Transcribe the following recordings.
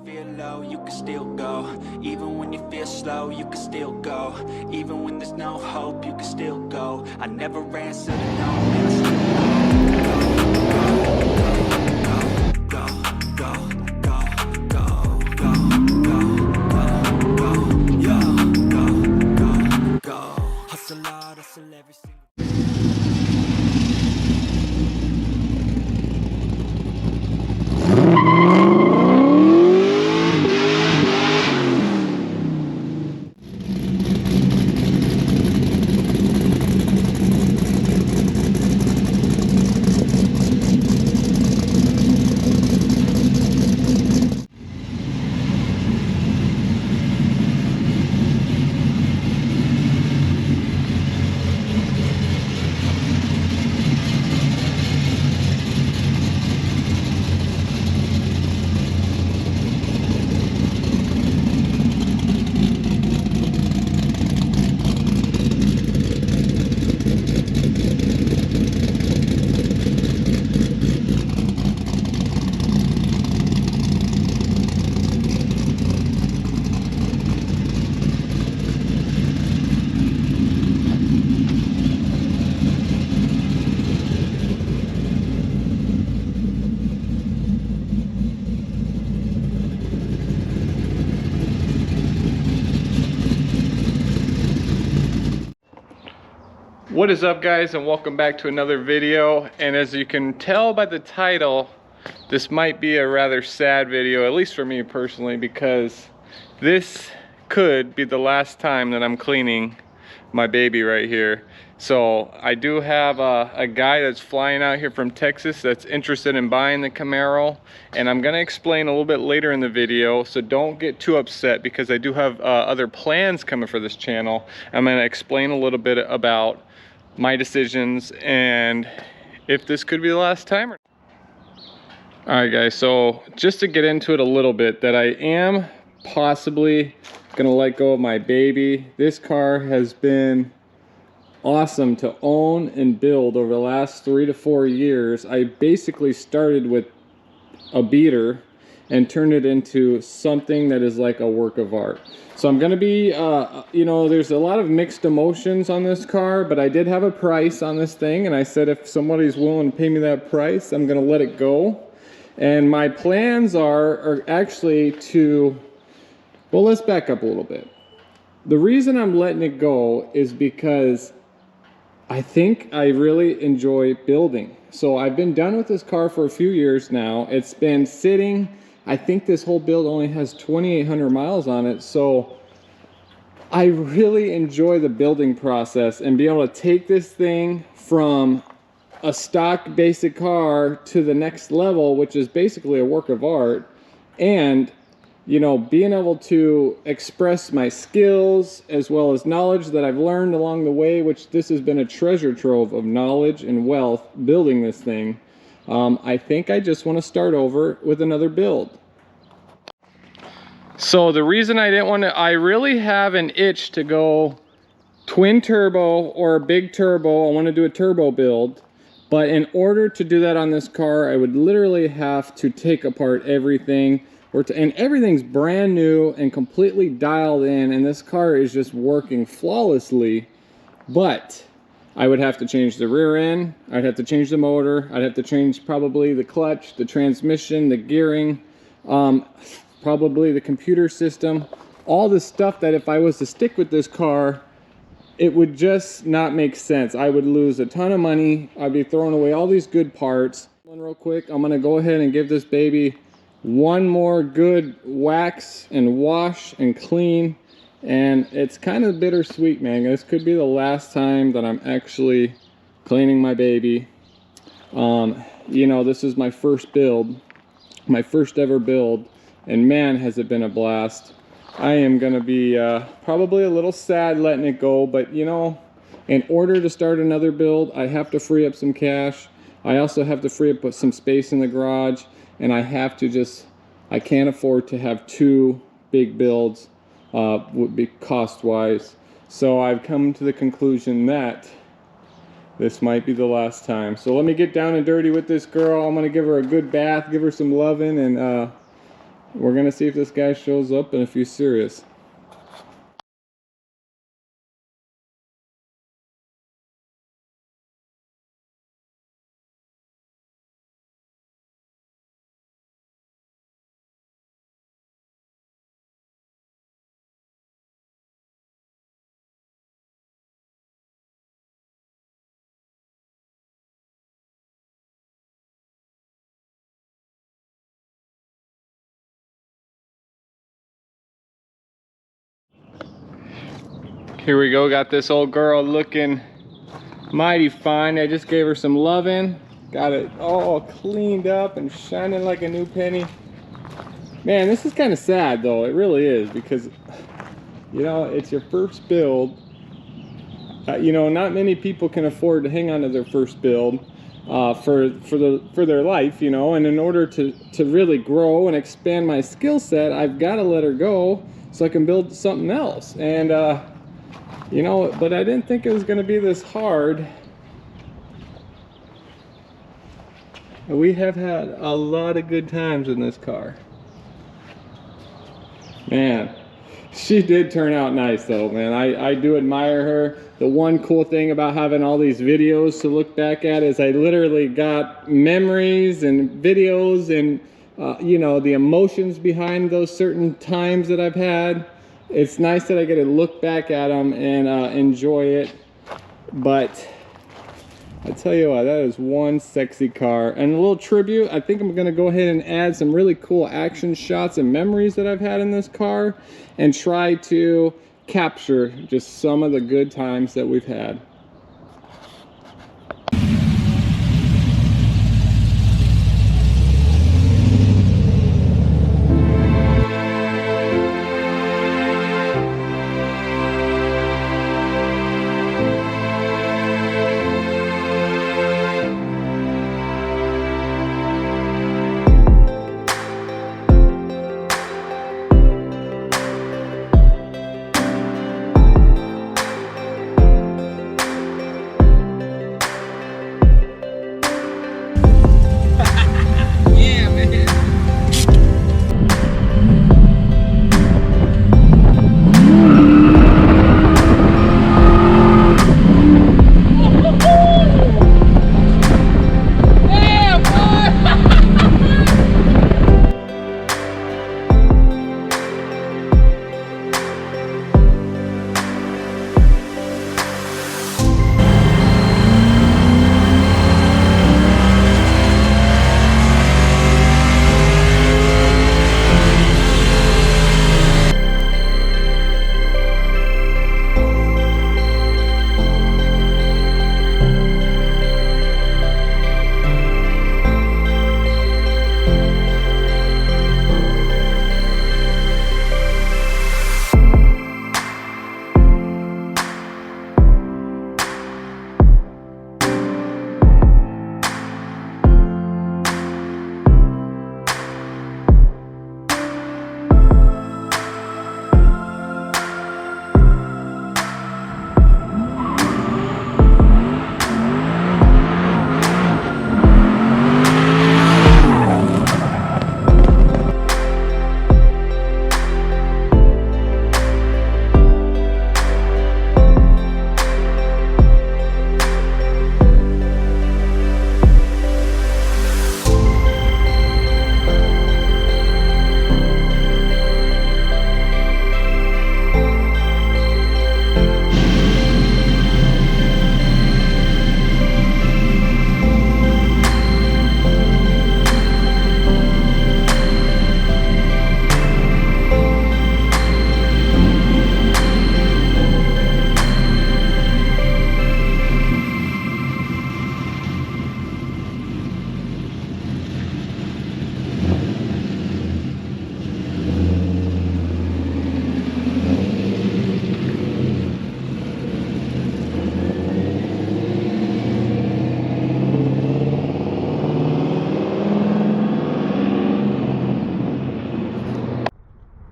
feel low, you can still go. Even when you feel slow, you can still go. Even when there's no hope, you can still go. I never answer to no, man, I still go, go, go, go, go, go, go, yeah, go, go, go. Hustle hard, hustle every single. What is up, guys, and welcome back to another video. And as you can tell by the title, this might be a rather sad video, at least for me personally, because this could be the last time that I'm cleaning my baby right here. So I do have a guy that's flying out here from Texas that's interested in buying the Camaro, and I'm going to explain a little bit later in the video, so don't get too upset because I do have other plans coming for this channel. I'm going to explain a little bit about my decisions and if this could be the last time. All right, guys, so just to get into it a little bit, that I am possibly gonna let go of my baby. This car has been awesome to own and build over the last 3 to 4 years. I basically started with a beater and turned it into something that is like a work of art. So I'm gonna be, you know, there's a lot of mixed emotions on this car, but I did have a price on this thing, and I said if somebody's willing to pay me that price, I'm gonna let it go. And my plans are actually to, well, let's back up a little bit. The reason I'm letting it go is because I think I really enjoy building. So I've been done with this car for a few years now. It's been sitting. I think this whole build only has 2,800 miles on it. So I really enjoy the building process and be able to take this thing from a stock basic car to the next level, which is basically a work of art. And, you know, being able to express my skills as well as knowledge that I've learned along the way, which this has been a treasure trove of knowledge and wealth building this thing. I think I just want to start over with another build. So the reason I didn't want to, I really have an itch to go twin turbo or a big turbo. I want to do a turbo build, but in order to do that on this car, I would literally have to take apart everything, and everything's brand new and completely dialed in, and this car is just working flawlessly. But I would have to change the rear end, I'd have to change the motor, I'd have to change probably the clutch, the transmission, the gearing, probably the computer system, all the stuff that if I was to stick with this car, it would just not make sense. I would lose a ton of money. I'd be throwing away all these good parts. Real quick, I'm gonna go ahead and give this baby one more good wax and wash and clean. And it's kind of bittersweet, man. This could be the last time that I'm actually cleaning my baby. You know, this is my first build, my first ever build, and man, has it been a blast. I am gonna be probably a little sad letting it go, but you know, in order to start another build, I have to free up some cash. I also have to free up some space in the garage, and I have to just, I can't afford to have 2 big builds. Would be cost-wise. So I've come to the conclusion that this might be the last time. So let me get down and dirty with this girl. I'm gonna give her a good bath, give her some loving, and we're gonna see if this guy shows up and if he's serious. Here we go, got this old girl looking mighty fine. I just gave her some loving. Got it all cleaned up and shining like a new penny. Man, this is kind of sad though, it really is, because you know, it's your first build. You know, not many people can afford to hang on to their first build for their life, you know, and in order to really grow and expand my skill set, I've got to let her go so I can build something else. And you know, but I didn't think it was going to be this hard. We have had a lot of good times in this car. Man, she did turn out nice though, man. I do admire her. The one cool thing about having all these videos to look back at is I literally got memories and videos and you know, the emotions behind those certain times that I've had. It's nice that I get to look back at them and enjoy it. But I tell you what, that is one sexy car. And a little tribute, I think I'm gonna go ahead and add some really cool action shots and memories that I've had in this car and try to capture just some of the good times that we've had.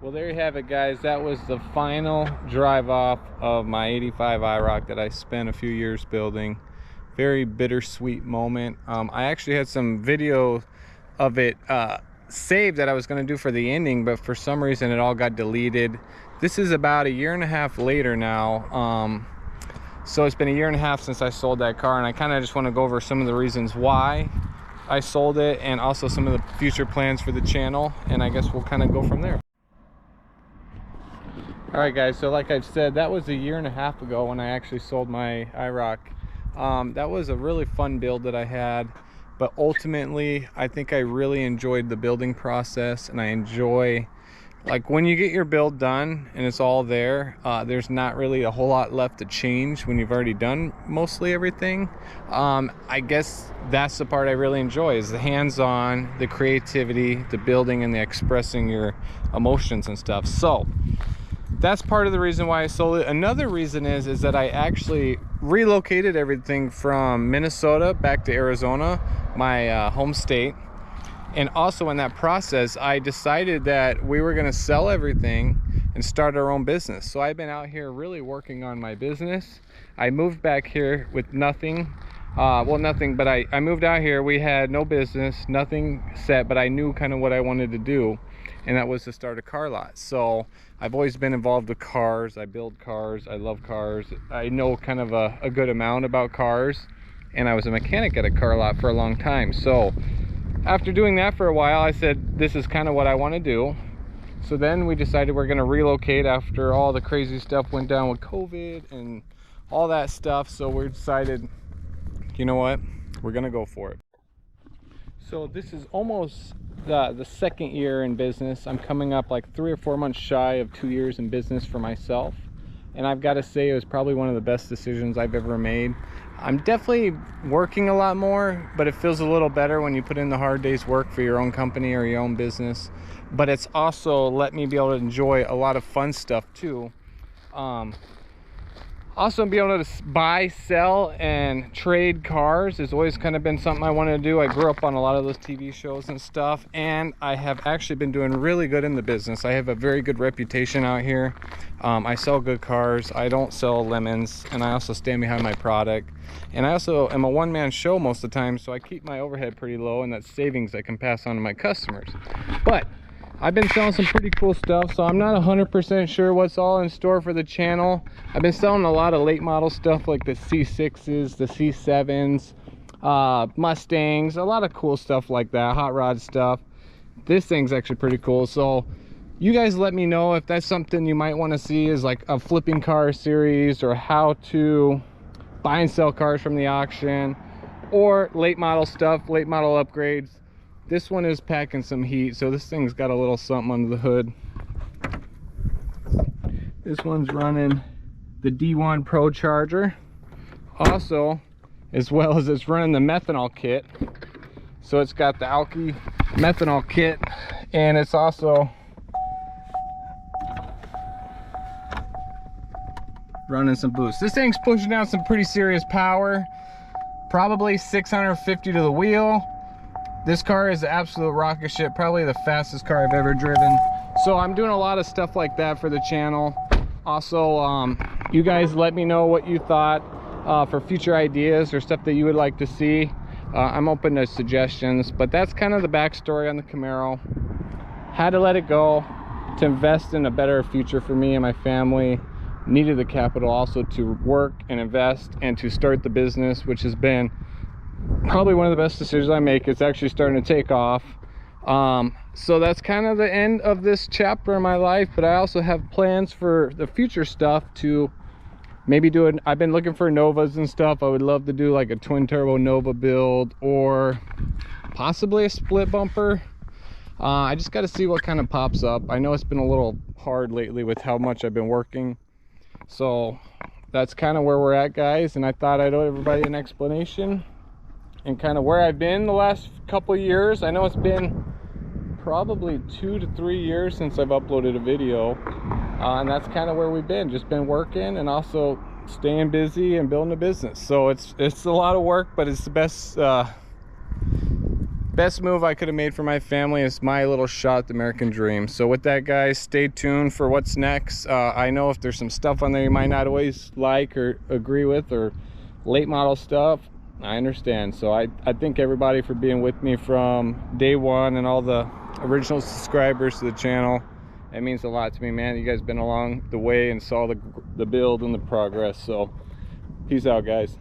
Well, there you have it, guys. That was the final drive off of my 85 IROC that I spent a few years building. Very bittersweet moment. I actually had some video of it saved that I was going to do for the ending, but for some reason it all got deleted. This is about a year and a half later now. So it's been a year and a half since I sold that car, and I kind of just want to go over some of the reasons why I sold it and also some of the future plans for the channel, and I guess we'll kind of go from there. All right guys, so like I've said, that was a year and a half ago when I actually sold my Iroc. That was a really fun build that I had, but ultimately I think I really enjoyed the building process, and I enjoy, like, when you get your build done and it's all there, there's not really a whole lot left to change when you've already done mostly everything. I guess that's the part I really enjoy, is the hands-on, the creativity, the building, and the expressing your emotions and stuff. So that's part of the reason why I sold it. Another reason is that I actually relocated everything from Minnesota back to Arizona, my home state. And also in that process, I decided that we were going to sell everything and start our own business. So I've been out here really working on my business. I moved back here with nothing. Well, nothing, but I moved out here. We had no business, nothing set, but I knew kind of what I wanted to do, and that was to start a car lot. So I've always been involved with cars. I build cars. I love cars. I know kind of a good amount about cars, and I was a mechanic at a car lot for a long time. So after doing that for a while, I said, this is kind of what I want to do. So then we decided we're going to relocate after all the crazy stuff went down with COVID and all that stuff. So we decided, you know what, we're going to go for it. So this is almost the second year in business. I'm coming up like 3 or 4 months shy of 2 years in business for myself, and I've got to say it was probably one of the best decisions I've ever made. I'm definitely working a lot more, but it feels a little better when you put in the hard day's work for your own company or your own business. But it's also let me be able to enjoy a lot of fun stuff too. Also be able to buy, sell, and trade cars has always kind of been something I wanted to do. I grew up on a lot of those TV shows and stuff, and I have actually been doing really good in the business. I have a very good reputation out here. I sell good cars. I don't sell lemons, and I also stand behind my product. And I also am a one-man show most of the time, so I keep my overhead pretty low, and that's savings I can pass on to my customers. But I've been selling some pretty cool stuff, so I'm not 100% sure what's all in store for the channel. I've been selling a lot of late model stuff like the C6s, the C7s, Mustangs, a lot of cool stuff like that, hot rod stuff. This thing's actually pretty cool. So you guys let me know if that's something you might want to see, is like a flipping car series, or how to buy and sell cars from the auction, or late model stuff, late model upgrades. This one is packing some heat, so this thing's got a little something under the hood. This one's running the D1 Pro charger, also, as well as it's running the methanol kit. So it's got the alky methanol kit, and it's also running some boost. This thing's pushing out some pretty serious power, probably 650 to the wheel. This car is an absolute rocket ship, probably the fastest car I've ever driven. So I'm doing a lot of stuff like that for the channel. Also, you guys let me know what you thought for future ideas or stuff that you would like to see. I'm open to suggestions, but that's kind of the backstory on the Camaro. Had to let it go to invest in a better future for me and my family. Needed the capital also to work and invest and to start the business, which has been probably one of the best decisions I make. It's actually starting to take off. So that's kind of the end of this chapter in my life, but I also have plans for the future stuff to maybe do it. I've been looking for Novas and stuff. I would love to do like a twin turbo Nova build, or possibly a split bumper. I just got to see what kind of pops up. I know it's been a little hard lately with how much I've been working, so that's kind of where we're at, guys. And I thought I'd owe everybody an explanation and kind of where I've been the last couple of years. I know it's been probably 2 to 3 years since I've uploaded a video, and that's kind of where we've been, just been working and also staying busy and building a business. So it's a lot of work, but it's the best move I could have made for my family. It's my little shot at the American dream. So with that, guys, stay tuned for what's next. I know if there's some stuff on there you might not always like or agree with, or late model stuff, I understand. So I thank everybody for being with me from day one, and all the original subscribers to the channel. It means a lot to me, man. You guys been along the way and saw the build and the progress. So peace out, guys.